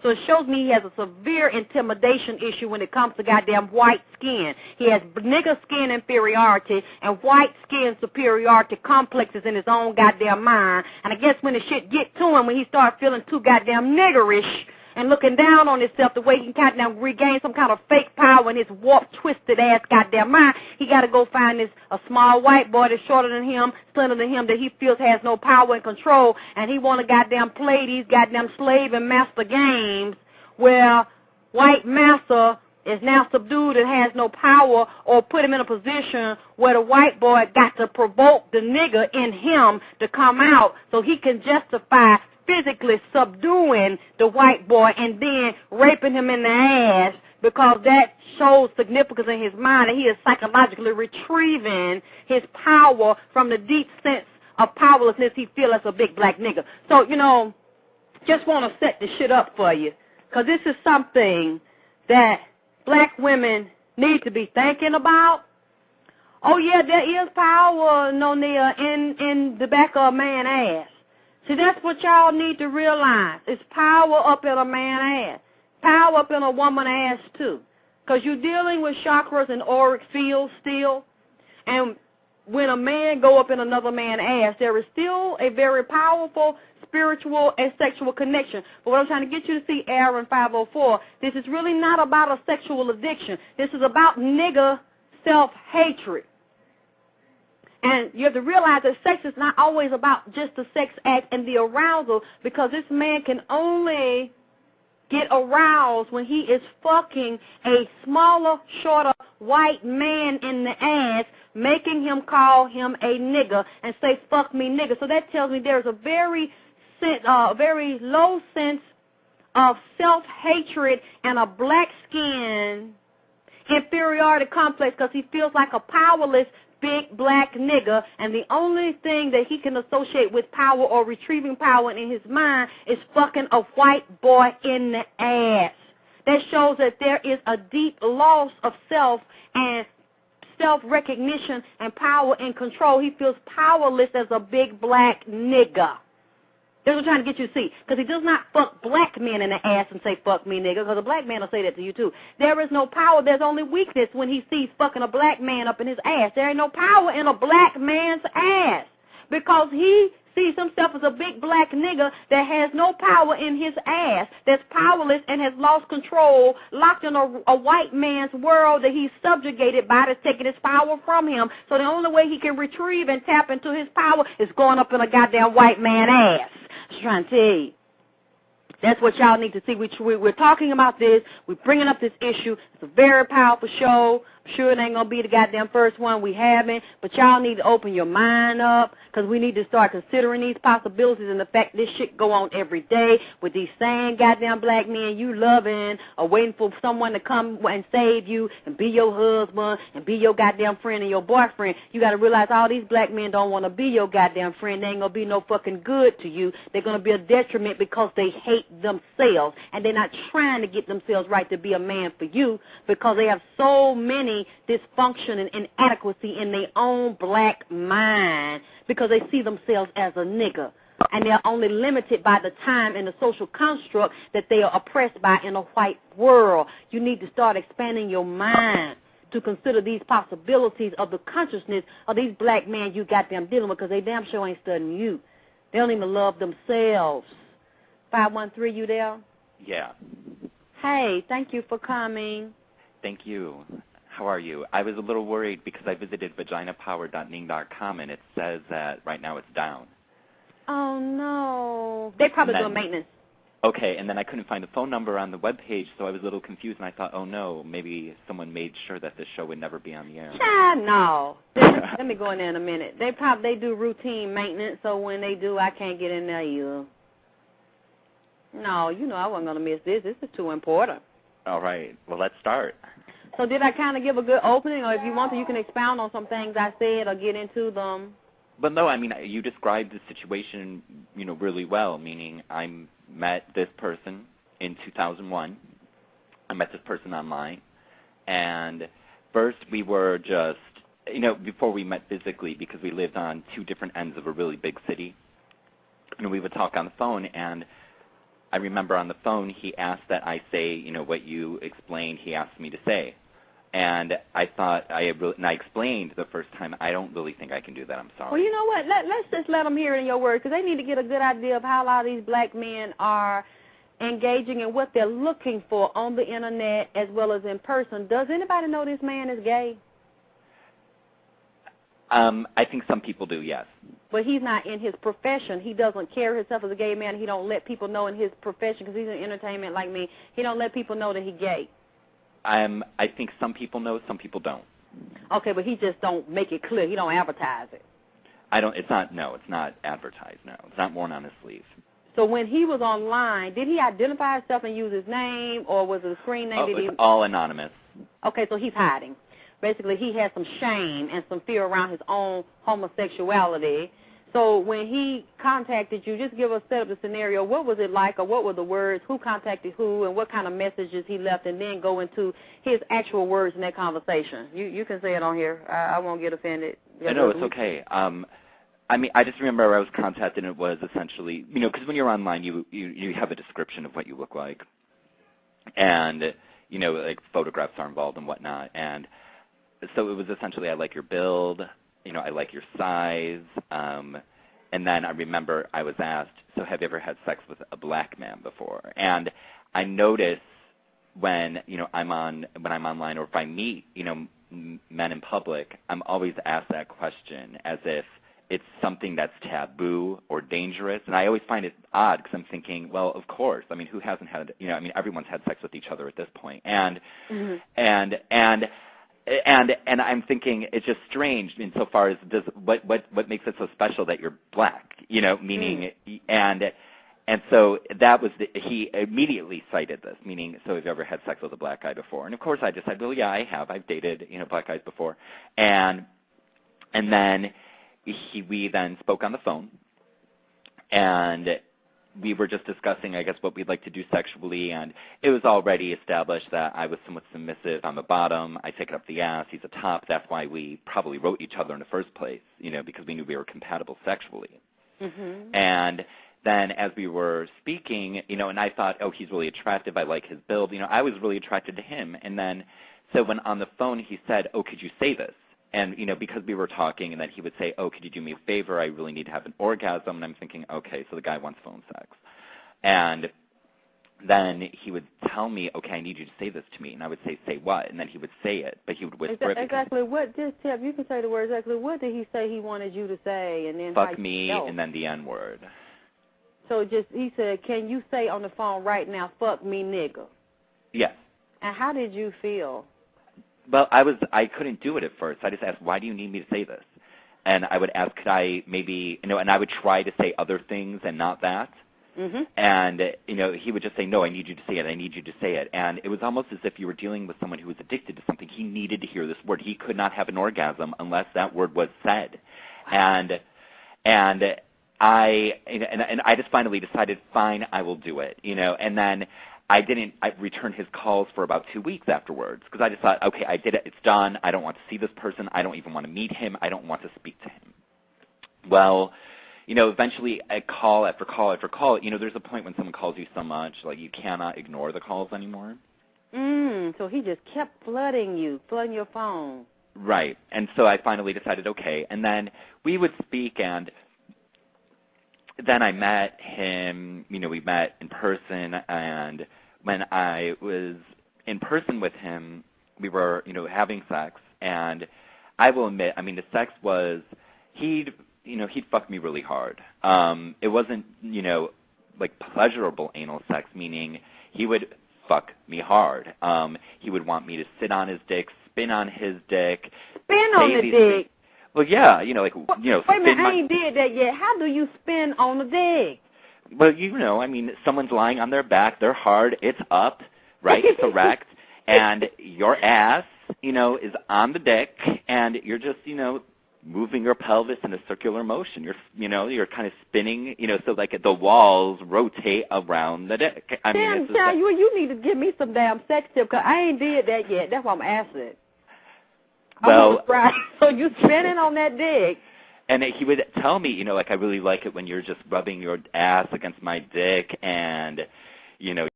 So it shows me he has a severe intimidation issue when it comes to goddamn white skin. He has nigger skin inferiority and white skin superiority complexes in his own goddamn mind. And I guess when the shit get to him, when he starts feeling too goddamn niggerish and looking down on himself the way he can goddamn regain some kind of fake power in his warped, twisted ass goddamn mind, he got to go find a small white boy that's shorter than him, slender than him, that he feels has no power and control, and he want to goddamn play these goddamn slave and master games where white master is now subdued and has no power, or put him in a position where the white boy got to provoke the nigger in him to come out so he can justify physically subduing the white boy and then raping him in the ass, because that shows significance in his mind, and he is psychologically retrieving his power from the deep sense of powerlessness he feels as a big black nigger. So, just want to set the shit up for you, because this is something that black women need to be thinking about. Oh, yeah, there is power, Nonia, in the back of a man's ass. See, that's what y'all need to realize. It's power up in a man's ass. Power up in a woman's ass, too. Because you're dealing with chakras and auric fields still. And when a man go up in another man's ass, there is still a very powerful spiritual and sexual connection. But what I'm trying to get you to see, Aaron 504, this is really not about a sexual addiction. This is about nigger self-hatred. And you have to realize that sex is not always about just the sex act and the arousal, because this man can only get aroused when he is fucking a smaller, shorter white man in the ass, making him call him a nigger and say, fuck me, nigger. So that tells me there's a very low sense of self-hatred and a black skin inferiority complex, because he feels like a powerless big black nigger, and the only thing that he can associate with power or retrieving power in his mind is fucking a white boy in the ass. That shows that there is a deep loss of self and self-recognition and power and control. He feels powerless as a big black nigger. That's what I'm trying to get you to see. Because he does not fuck black men in the ass and say, fuck me, nigga, because a black man will say that to you, too. There is no power. There's only weakness when he sees fucking a black man up in his ass. There ain't no power in a black man's ass, because he sees himself as a big black nigger that has no power in his ass, that's powerless and has lost control, locked in a white man's world that he's subjugated by, that's taking his power from him. So the only way he can retrieve and tap into his power is going up in a goddamn white man's ass. I'm trying to tell you. That's what y'all need to see. We're talking about this. We're bringing up this issue. It's a very powerful show. I'm sure it ain't going to be the goddamn first one we haven't, but y'all need to open your mind up, because we need to start considering these possibilities and the fact this shit go on every day with these same goddamn black men you loving or waiting for someone to come and save you and be your husband and be your goddamn friend and your boyfriend. You got to realize all these black men don't want to be your goddamn friend. They ain't going to be no fucking good to you. They're going to be a detriment because they hate themselves, and they're not trying to get themselves right to be a man for you, because they have so many dysfunction and inadequacy in their own black mind, because they see themselves as a nigger, and they're only limited by the time and the social construct that they are oppressed by in a white world. You need to start expanding your mind to consider these possibilities of the consciousness of these black men you got them dealing with, because they damn sure ain't studying you. They don't even love themselves. 513, you there? Yeah. Hey, thank you for coming. Thank you. How are you? I was a little worried because I visited vaginapower.ning.com, and it says that right now it's down. Oh, no. They probably doing maintenance. Okay, and then I couldn't find the phone number on the webpage, so I was a little confused, and I thought, oh, no, maybe someone made sure that this show would never be on the air. No. Let me go in there in a minute. They do routine maintenance, so when they do, I can't get in there either. No, I wasn't going to miss this. This is too important. All right. Well, let's start. So did I kind of give a good opening, or if you want to, you can expound on some things I said or get into them? But no, I mean, you described the situation, really well, meaning I met this person in 2001. I met this person online. And first we were just, before we met physically, because we lived on two different ends of a really big city, we would talk on the phone, and I remember on the phone he asked that I say, you know, what you explained he asked me to say. And I thought I explained the first time, I don't really think I can do that. I'm sorry. Well, you know what? Let's just let them hear it in your words, because they need to get a good idea of how a lot of these black men are engaging in what they're looking for on the Internet as well as in person. Does anybody know this man is gay? I think some people do, yes. But he's not in his profession. He doesn't carry himself as a gay man. He don't let people know in his profession, because he's in entertainment like me. He don't let people know that he's gay. I think some people know, some people don't. Okay, but he just don't make it clear. He don't advertise it. It's not advertised, no. It's not worn on his sleeve. So when he was online, did he identify himself and use his name, or was it a screen name? It was all anonymous. Okay, so he's hiding. Basically, he has some shame and some fear around his own homosexuality. So when he contacted you, just give us set up the scenario. What was it like, or what were the words? Who contacted who, and what kind of messages he left, and then go into his actual words in that conversation. You can say it on here. I won't get offended. No, it's okay. I just remember I was contacted, and it was essentially, you know, because when you're online, you have a description of what you look like, and, you know, like photographs are involved and whatnot, and so it was essentially, I like your build, you know, I like your size, and then I remember I was asked, so have you ever had sex with a black man before? And I notice when, you know, when I'm online, or if I meet, you know, men in public, I'm always asked that question as if it's something that's taboo or dangerous, and I always find it odd, because I'm thinking, well, of course. I mean, who hasn't had, you know, I mean, everyone's had sex with each other at this point, and And I'm thinking it's just strange insofar as what makes it so special that you're black, you know, meaning and so that was he immediately cited this, meaning, so have you ever had sex with a black guy before? And of course I just said, well, yeah, I have. I've dated, you know, black guys before. And then we then spoke on the phone, and we were just discussing, I guess, what we'd like to do sexually, and it was already established that I was somewhat submissive. I'm a bottom. I take it up the ass. He's a top. That's why we probably wrote each other in the first place, you know, because we knew we were compatible sexually. Mm-hmm. And then as we were speaking, you know, and I thought, oh, he's really attractive. I like his build. You know, I was really attracted to him. And then so when on the phone he said, oh, could you say this? And, you know, because we were talking, and then he would say, oh, could you do me a favor? I really need to have an orgasm. And I'm thinking, okay, so the guy wants phone sex. And then he would tell me, okay, I need you to say this to me. And I would say what? And then he would say it, but he would whisper it. Exactly what, just Tip, you can say the word exactly. What did he say he wanted you to say? And then fuck me, and then the N-word. So just, he said, can you say on the phone right now, fuck me, nigga? Yes. And how did you feel? Well, I couldn't do it at first. I just asked, why do you need me to say this? And I would ask, could I maybe, you know, and I would try to say other things and not that. Mm-hmm. And, you know, he would just say, no, I need you to say it. I need you to say it. And it was almost as if you were dealing with someone who was addicted to something. He needed to hear this word. He could not have an orgasm unless that word was said. And I just finally decided, fine, I will do it, you know. And then I returned his calls for about 2 weeks afterwards, because I just thought, okay, I did it. It's done. I don't want to see this person. I don't even want to meet him. I don't want to speak to him. Well, you know, eventually a call after call after call, you know, there's a point when someone calls you so much, like you cannot ignore the calls anymore. So he just kept flooding your phone. Right. And so I finally decided, okay. And then we would speak, and then I met him, you know, we met in person, and when I was in person with him, we were, you know, having sex, and I will admit, I mean, the sex was, he'd fuck me really hard. It wasn't, you know, like pleasurable anal sex, meaning he would fuck me hard. He would want me to sit on his dick, spin on his dick. Spin on the dick? Well, yeah, you know, like, you know. Wait a minute, I ain't did that yet. How do you spin on the dick? Well, you know, I mean, someone's lying on their back, they're hard, it's up, right, it's erect, and your ass, you know, is on the dick, and you're just, you know, moving your pelvis in a circular motion. You're kind of spinning, you know, so like the walls rotate around the dick. I mean, you need to give me some damn sex tip, because I ain't did that yet. That's why I'm asking. Well, right. So you spinning on that dick. And he would tell me, you know, like, I really like it when you're just rubbing your ass against my dick, and, you know,